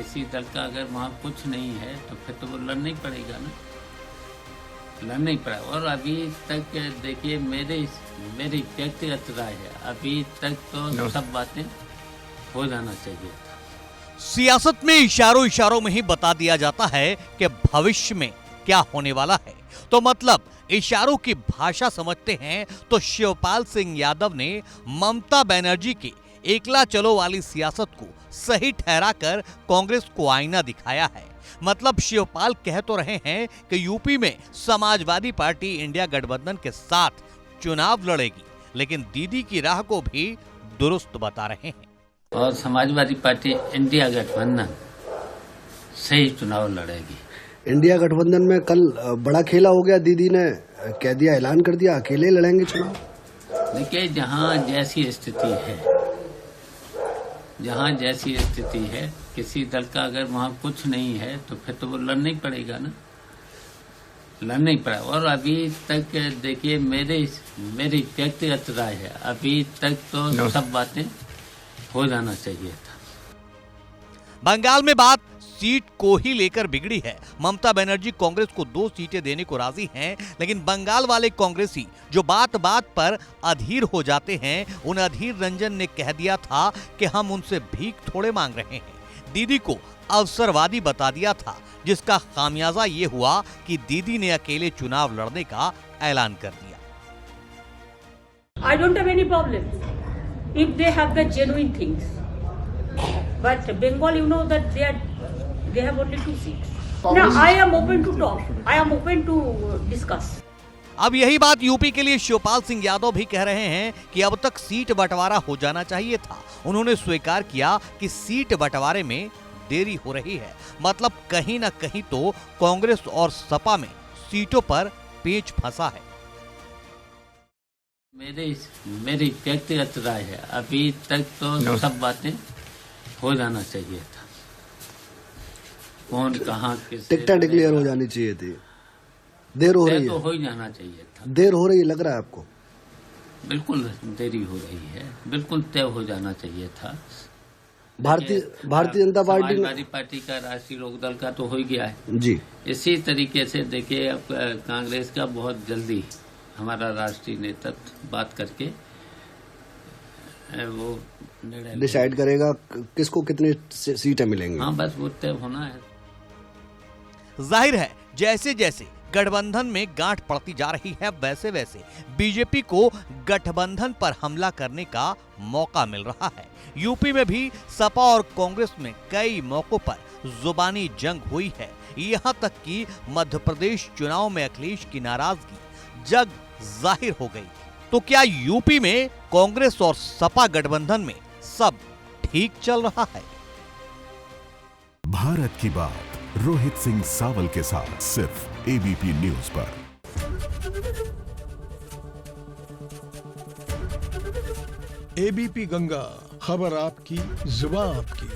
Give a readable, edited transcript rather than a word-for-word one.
किसी दल का अगर वहाँ कुछ नहीं है तो फिर तो वो लड़ना ही पड़ेगा ना, लड़ना ही पड़ेगा। और अभी तक देखिए मेरी व्यक्तिगत राय है, अभी तक तो सब बातें हो जाना चाहिए था। सियासत में इशारों इशारों में ही बता दिया जाता है कि भविष्य में क्या होने वाला है, तो मतलब इशारों की भाषा समझते हैं तो शिवपाल सिंह यादव ने ममता बनर्जी की एकला चलो वाली सियासत को सही ठहराकर कांग्रेस को आईना दिखाया है। मतलब शिवपाल कह तो रहे हैं कि यूपी में समाजवादी पार्टी इंडिया गठबंधन के साथ चुनाव लड़ेगी, लेकिन दीदी की राह को भी दुरुस्त बता रहे हैं। और समाजवादी पार्टी इंडिया गठबंधन सही चुनाव लड़ेगी। इंडिया गठबंधन में कल बड़ा खेला हो गया, दीदी ने कह दिया, ऐलान कर दिया अकेले लड़ेंगे चुनाव। देखिए जहाँ जैसी स्थिति है, जहाँ जैसी स्थिति है, किसी दल का अगर वहाँ कुछ नहीं है तो फिर तो वो लड़ना ही पड़ेगा ना, लड़ना ही पड़ेगा। और अभी तक देखिए मेरी व्यक्तिगत राय है, अभी तक तो सब बातें हो जाना चाहिए था। बंगाल में बात सीट को ही लेकर बिगड़ी है। ममता बनर्जी कांग्रेस को 2 सीटें देने को राजी हैं, लेकिन बंगाल वाले कांग्रेसी जो बात बात पर अधीर हो जाते हैं, उन अधीर रंजन ने कह दिया था कि हम उनसे भीख थोड़े मांग रहे हैं। दीदी को अवसरवादी बता दिया था, जिसका खामियाजा ये हुआ कि दीदी ने अकेले चुनाव लड़ने का ऐलान कर दिया। I don't have any problem if they have the genuine things, but Bengal, you know that they have only 2 seats. Now I am open to talk. I am open to discuss. अब यही बात UP के लिए शिवपाल सिंह यादव भी कह रहे हैं कि अब तक सीट बंटवारा हो जाना चाहिए था। उन्होंने स्वीकार किया कि सीट बंटवारे में देरी हो रही है, मतलब कहीं ना कहीं तो कांग्रेस और सपा में सीटों पर पेच फंसा है। मेरी व्यक्तिगत राय है, अभी तक तो सब बातें हो जाना चाहिए था। कौन कहाँ किस टिकटें डिक्लेयर हो जानी चाहिए थी, देर हो रही है। तो हो ही जाना चाहिए था। देर हो रही है लग रहा है आपको? बिल्कुल देरी हो रही है, बिल्कुल तय हो जाना चाहिए था। भारतीय जनता पार्टी समाजवादी पार्टी का, राष्ट्रीय लोकदल का तो हो ही गया है जी। इसी तरीके से देखिए अब कांग्रेस का बहुत जल्दी हमारा राष्ट्रीय नेतृत्व बात करके वो निर्णय डिसाइड करेगा किसको कितनी सीटें मिलेंगी। हाँ बस वो तय होना है। जाहिर है जैसे जैसे गठबंधन में गांठ पड़ती जा रही है, वैसे वैसे बीजेपी को गठबंधन पर हमला करने का मौका मिल रहा है। यूपी में भी सपा और कांग्रेस में कई मौकों पर जुबानी जंग हुई है। यहां तक कि मध्य प्रदेश चुनाव में अखिलेश की नाराजगी जग जाहिर हो गई। तो क्या यूपी में कांग्रेस और सपा गठबंधन में सब ठीक चल रहा है? भारत की बात रोहित सिंह सावल के साथ सिर्फ एबीपी न्यूज पर। एबीपी गंगा, खबर आपकी, जुबान आपकी।